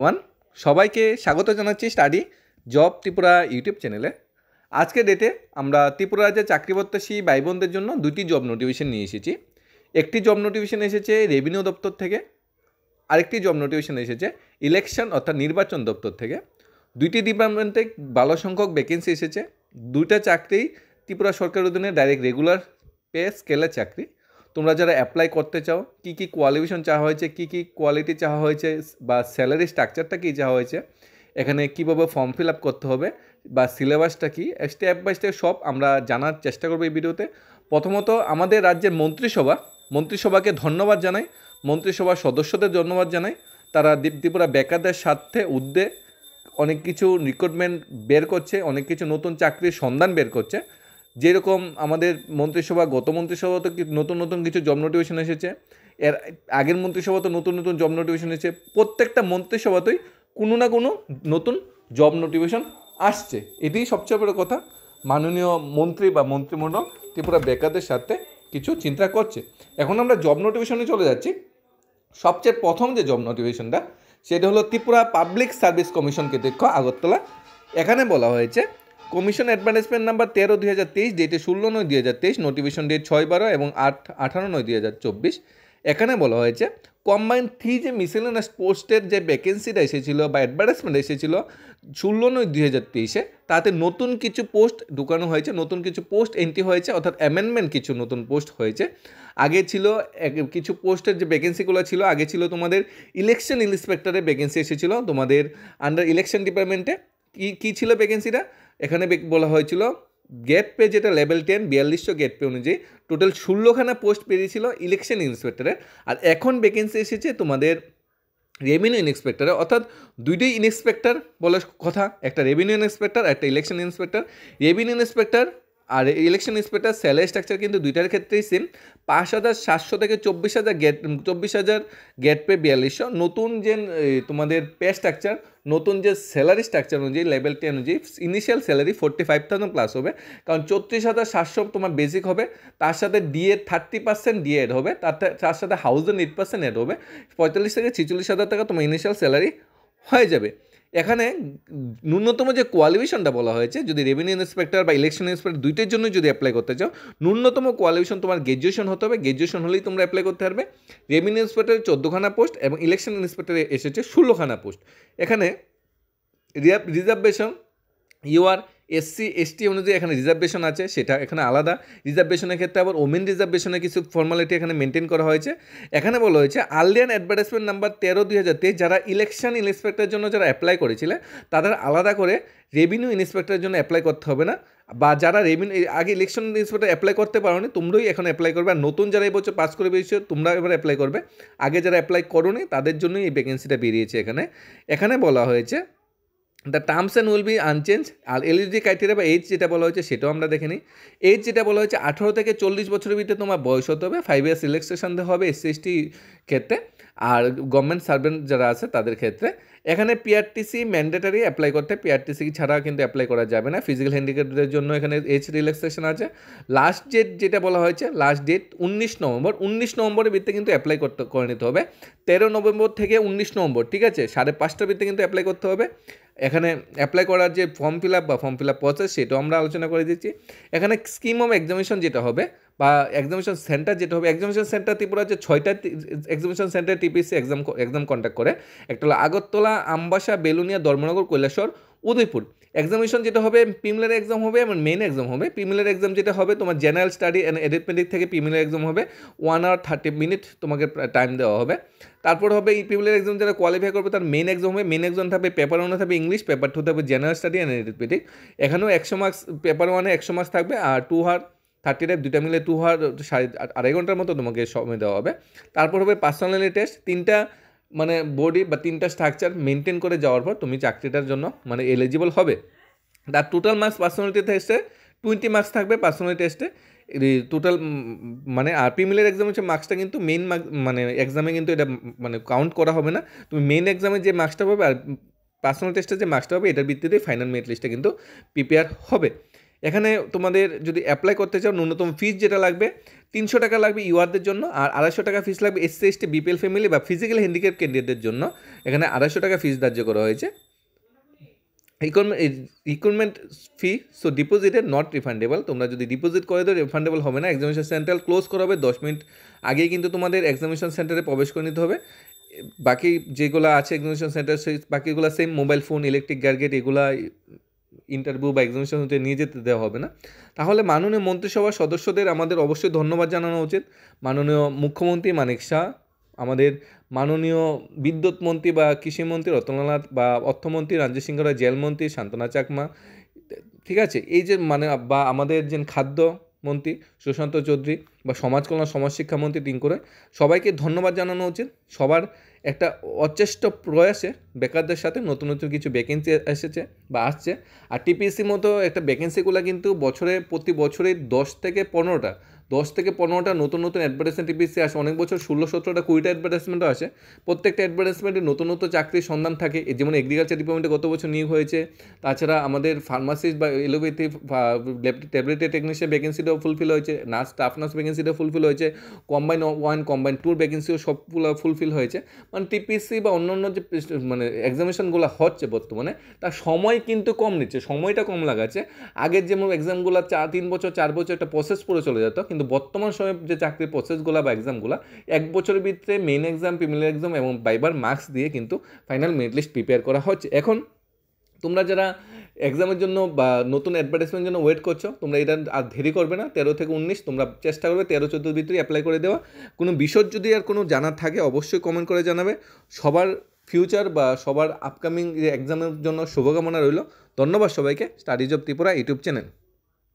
One সবাইকে স্বাগত জানাচ্ছি স্টাডি জব ত্রিপুরা ইউটিউব চ্যানেলে। আজকের ডেটে আমরা ত্রিপুরা রাজ্যে চাকরি প্রত্যাশী ভাই বোনদের জন্য দুটি জব নোটিফিকেশন নিয়ে এসেছি। একটি জব নোটিফিকেশন এসেছে রেভিনিউ দপ্তর থেকে, আরেকটি জব নোটিফিকেশন এসেছে ইলেকশন অর্থাৎ নির্বাচন দপ্তর থেকে। দুইটি ডিপার্টমেন্টে ভালো সংখ্যক ভ্যাকেন্সি এসেছে। দুইটা চাকরি ত্রিপুরা সরকারের অধীনে ডাইরেক্ট রেগুলার পে স্কেলের চাকরি। তোমরা যারা অ্যাপ্লাই করতে চাও, কী কোয়ালিফিকেশন চাওয়া হয়েছে, কী কোয়ালিটি চাওয়া হয়েছে বা স্যালারি স্ট্রাকচারটা কী চাওয়া হয়েছে, এখানে কীভাবে ফর্ম ফিল আপ করতে হবে বা সিলেবাসটা কী, স্টেপ বাই স্টেপ সব আমরা জানার চেষ্টা করবো এই ভিডিওতে। প্রথমত আমাদের রাজ্যের মন্ত্রিসভাকে ধন্যবাদ জানাই, মন্ত্রিসভার সদস্যদের ধন্যবাদ জানাই। তারা ত্রিপুরা বেকারদের স্বার্থে উদ্যোগে অনেক কিছু রিক্রুটমেন্ট বের করছে, অনেক কিছু নতুন চাকরির সন্ধান বের করছে। যেরকম আমাদের মন্ত্রিসভা, গত মন্ত্রিসভাতে নতুন কিছু জব নোটিফিকেশন এসেছে, এর আগের মন্ত্রিসভাতে নতুন জব নোটিফিকেশন এসেছে। প্রত্যেকটা মন্ত্রিসভাতেই কোনো না কোনো নতুন জব নোটিফিকেশন আসছে। এটাই সবচেয়ে বড় কথা। মাননীয় মন্ত্রী বা মন্ত্রিমণ্ডল ত্রিপুরা বেকারদের সাথে কিছু চিন্তা করছে। এখন আমরা জব নোটিফিকেশনে চলে যাচ্ছি। সবচেয়ে প্রথম যে জব নোটিফিকেশনটা সেটা হলো ত্রিপুরা পাবলিক সার্ভিস কমিশন কর্তৃপক্ষ আগরতলা। এখানে বলা হয়েছে কমিশন অ্যাডভার্টাইজমেন্ট নাম্বার 13/2023, ডেটে 16/9/2023, নোটিফিকেশন ডেট 6/12 এবং 8/18/2024। এখানে বলা হয়েছে কম্বাইন্ড 3 যে মিসেলেনাস পোস্টের যে ভ্যাকেন্সিটা এসেছিলো বা অ্যাডভার্টাইজমেন্ট এসেছিলো 16/9/2023-এ, তাতে নতুন কিছু পোস্ট ঢুকানো হয়েছে, নতুন কিছু পোস্ট এন্ট্রি হয়েছে, অর্থাৎ অ্যামেন্ডমেন্ট কিছু নতুন পোস্ট হয়েছে। আগে ছিল কিছু পোস্টের যে ভ্যাকেন্সিগুলো ছিল, আগে ছিল তোমাদের ইলেকশন ইন্সপেক্টরের ভ্যাকেন্সি এসেছিলো তোমাদের আন্ডার ইলেকশন ডিপার্টমেন্টে। কী ছিল ভ্যাকেন্সিটা? এখানে বলা হয়েছিল গেট পে যেটা লেভেল 10 4200 গেট পে অনুযায়ী টোটাল 16খানা পোস্ট পেরিয়েছিল ইলেকশন ইন্সপেক্টরের। আর এখন ভ্যাকেন্সি এসেছে তোমাদের রেভিনিউ ইন্সপেক্টরে, অর্থাৎ দুইটাই ইন্সপেক্টর বলার কথা, একটা রেভিনিউ ইন্সপেক্টর, একটা ইলেকশন ইন্সপেক্টর। রেভিনিউ ইন্সপেক্টর আর ইলেকশন ইন্সপেক্টর স্যালারি স্ট্রাকচার কিন্তু দুইটার ক্ষেত্রেই সেম। 5,700 থেকে 24,000 গেট পে 4200। নতুন যে তোমাদের পে স্ট্রাকচার, নতুন যে স্যালারি স্ট্রাকচার অনুযায়ী লেভেল 10 অনুযায়ী ইনিশিয়াল স্যালারি 45,000 প্লাস হবে, কারণ 34,700 তোমার বেসিক হবে, তার সাথে ডিএ 30% ডিএ এড হবে, তার সাথে হাউসের 8% এড হবে, 45 থেকে 46,000 টাকা তোমার ইনিশিয়াল স্যালারি হয়ে যাবে। এখানে ন্যূনতম যে কোয়ালিফিকেশনটা বলা হয়েছে, যদি রেভিনিউ ইন্সপেক্টর বা ইলেকশন ইন্সপেক্টর দুইটার জন্য যদি অ্যাপ্লাই করতে চাও, ন্যূনতম কোয়ালিফিকেশন তোমার গ্র্যাজুয়েশন হতে হবে। গ্র্যাজুয়েশন হলেই তোমরা অ্যাপ্লাই করতে পারবে। রেভিনিউ ইন্সপেক্টরে 14খানা পোস্ট এবং ইলেকশন ইন্সপেক্টরে এসেছে 16খানা পোস্ট। এখানে রিজার্ভেশন ইউআর SC ST অনুযায়ী এখানে রিজার্ভেশন আছে, সেটা এখানে আলাদা। রিজার্ভেশনের ক্ষেত্রে আবার ওমেন রিজার্ভেশনের কিছু ফর্মালিটি এখানে মেনটেন করা হয়েছে। এখানে বলা হয়েছে আর্লিয়ান অ্যাডভার্টাইজমেন্ট নাম্বার 13/2023, যারা ইলেকশন ইন্সপেক্টরের জন্য যারা অ্যাপ্লাই করেছিলে তাদের আলাদা করে রেভিনিউ ইন্সপেক্টরের জন্য অ্যাপ্লাই করতে হবে না, বা যারা আগে ইলেকশন ইন্সপেক্টর অ্যাপ্লাই করতে পারো নি তোমরাই এখন অ্যাপ্লাই করবে। আর নতুন যারা এই বছর পাস করে বেরিয়েছে তোমরা এবার অ্যাপ্লাই করবে। আগে যারা অ্যাপ্লাই করো নি তাদের জন্যই এই ভ্যাকেন্সিটা বেরিয়েছে। এখানে বলা হয়েছে the terms and will be unchanged. আর এলিজিবিলিটি ক্রাইটেরিয়া বা এজ যেটা বলা হয়েছে সেটাও আমরা দেখে নিই। এজ যেটা বলা হয়েছে 18 থেকে 40 বছরের ভিতরে তোমার বয়স হতে হবে। 5 ইয়ার্স রিল্যাক্সেশন দেওয়া হবে SC ST ক্ষেত্রে, আর গভর্নমেন্ট সার্ভেন্ট যারা আছে তাদের ক্ষেত্রে। এখানে PRTC ম্যান্ডেটারি অ্যাপ্লাই করতে, PRTC ছাড়া কিন্তু অ্যাপ্লাই করা যাবে না। ফিজিক্যাল হ্যান্ডিক্যাপদের জন্য এখানে এজ রিল্যাক্সেশন আছে। লাস্ট ডেট যেটা বলা হয়েছে, লাস্ট ডেট 19 নভেম্বর। 19 নভেম্বরের ভিতরে কিন্তু অ্যাপ্লাই করে নিতে হবে। 13 নভেম্বর থেকে 19 নভেম্বর, ঠিক আছে, 5:30টার ভিতরে কিন্তু অ্যাপ্লাই করতে হবে। এখানে অ্যাপ্লাই করার যে ফর্ম ফিল আপ প্রসেস সেটাও আমরা আলোচনা করে দিচ্ছি। এখানে স্কিম অফ এক্সামিনেশন যেটা হবে বা এক্সামিনেশন সেন্টার যেটা হবে, এক্সামিনেশন সেন্টার ত্রিপুরা যে 6টা examination centre TPC exam conduct করে। একটা হলো আগরতলা, আমবাসা, বেলুনিয়া, ধর্মনগর, কৈলাসহর, উদয়পুর। এক্সামিনেশন যেটা হবে প্রিলিমিনারি এক্সাম হবে এবং মেইন এক্সাম হবে। প্রিলিমিনারি এক্সাম যেটা হবে তোমার জেনারেল স্টাডি অ্যান্ড অ্যারিথমেটিক থেকে প্রিলিমিনারি এক্সাম হবে, 1 hour 30 minute তোমাকে টাইম দেওয়া হবে। তারপর হবে এই প্রিলিমিনারি এক্সাম যারা কোয়ালিফাই করবে তার মেইন এক্সাম হবে। মেইন এক্সাম থাকবে পেপার 1 থাকবে ইংলিশ, পেপার 2 থাকবে জেনারেল স্টাডি অ্যান্ড অ্যারিথমেটিক। এখানেও 100 মার্কস, পেপার 1-এ 100 মার্কস থাকবে, আর 2 hour 30 টাইপ দুইটা মিলে 2 hour 2.5 ঘন্টার মতো তোমাকে সময় দেওয়া হবে। তারপর হবে পার্সোনালিটি টেস্ট। 3টা মানে বডি বা 3টা স্ট্রাকচার মেনটেন করে যাওয়ার পর তুমি চাকরিটার জন্য মানে এলিজিবল হবে। তার টোটাল মার্কস পার্সোনালিটি টেস্টে 20 মার্কস থাকবে পার্সোনালিটি টেস্টে টোটাল, মানে আর প্রিলিমিনারি এক্সামের মার্কসটা কিন্তু মেইন মানে এক্সামে কিন্তু এটা মানে কাউন্ট করা হবে না। তুমি মেইন এক্সামে যে মার্কসটা পাবে আর পার্সোনাল টেস্টে যে মার্কসটা হবে এটার ভিত্তিতেই ফাইনাল মেরিট লিস্টটা কিন্তু প্রিপেয়ার হবে। এখানে তোমাদের যদি অ্যাপ্লাই করতে চাও ন্যূনতম ফিস যেটা লাগবে 300 টাকা লাগবে ইউআরদের জন্য, আর 250 টাকা ফিস লাগবে এসসি এসটি বিপিএল ফ্যামিলি বা ফিজিক্যাল হ্যান্ডিক্যাপ ক্যান্ডিডেটদের জন্য। এখানে 250 টাকা ফিস ধার্য করা হয়েছে। Recruitment fee so deposited not refundable, তোমরা যদি ডিপোজিট করে দাও রিফান্ডেবল হবে না। এক্সামিনেশন সেন্টার ক্লোজ করা হবে 10 মিনিট আগেই কিন্তু তোমাদের এক্সামিনেশন সেন্টারে প্রবেশ করে নিতে হবে। বাকি যেগুলো আছে এক্সামিনেশন সেন্টার সেই বাকিগুলো same, mobile phone, electric gadget এগুলা ইন্টারভিউ বা এক্সামিনেশন হতে নিয়ে যেতে দেওয়া হবে না। তাহলে মাননীয় মন্ত্রিসভার সদস্যদের আমাদের অবশ্যই ধন্যবাদ জানানো উচিত। মাননীয় মুখ্যমন্ত্রী মানিক শাহ, আমাদের মাননীয় বিদ্যুৎ মন্ত্রী বা কৃষিমন্ত্রী রতনলাল, বা অর্থমন্ত্রী রাজ্য সিংহ রায়, জেলমন্ত্রী শান্তনা চাকমা, ঠিক আছে, এই যে মানে বা আমাদের যে খাদ্য মন্ত্রী সুশান্ত চৌধুরী বা সমাজ কল্যাণ সমাজ শিক্ষামন্ত্রী টিঙ্কুরে, সবাইকে ধন্যবাদ জানানো উচিত। সবার একটা অচেষ্ট প্রয়াসে বেকারদের সাথে নতুন নতুন কিছু ভ্যাকেন্সি এসেছে বা আসছে। আর টিপিএসসির মতো একটা ভ্যাকেন্সিগুলো কিন্তু প্রতি বছরে 10 থেকে 15টা নতুন নতুন অ্যাডভার্টাইজমেন্ট টিপিএসসি আসে। অনেক বছর 16-17টা 20টা অ্যাডভার্টাইজমেন্টও আসে। প্রত্যেকটা অ্যাডভার্টাইজমেন্টে নতুন নতুন চাকরির সন্ধান থাকে। যেমন এগ্রিকালচার ডিপার্টমেন্টে গত বছর নিয়োগ হয়েছে। তাছাড়া আমাদের ফার্মাসিস্ট বা এলোপ্যাথি ট্যাবলেটের টেকনিশিয়ান ভ্যাকেন্সিটাও ফুলফিল হয়েছে, স্টাফ নার্স ভ্যাকেন্সিটাও ফুলফিল হয়েছে, কম্বাইন 1 কম্বাইন 2 ভ্যাকেন্সিও সবগুলো ফুলফিল হয়েছে। মানে টিপিএসসি বা অন্য যে মানে এক্সামিনেশনগুলো হচ্ছে বর্তমানে, তার সময় কিন্তু কম নিচ্ছে, সময়টা কম লাগাচ্ছে। আগের যেমন এক্সামগুলো 3 বছর 4 বছর একটা প্রসেস পড়ে চলে যেত, কিন্তু বর্তমান সময়ে যে চাকরির প্রসেসগুলো বা এক্সামগুলো 1 বছরের ভিতরে মেইন এক্সাম, প্রিলিমিনারি এক্সাম এবং ভাইবার মার্কস দিয়ে কিন্তু ফাইনাল মেরিট লিস্ট প্রিপেয়ার করা হচ্ছে। এখন তোমরা যারা এক্সামের জন্য বা নতুন অ্যাডভার্টাইজমেন্টের জন্য ওয়েট করছো, তোমরা এটা আর দেরি করবে না। 13 থেকে 19 তোমরা চেষ্টা করবে 13-14 ভিতরে অ্যাপ্লাই করে দেওয়া। কোনো বিষয় যদি আর কোনো জানার থাকে অবশ্যই কমেন্ট করে জানাবে। সবার ফিউচার বা সবার আপকামিং এক্সামের জন্য শুভকামনা রইল। ধন্যবাদ সবাইকে। Studies of Tripura YouTube channel.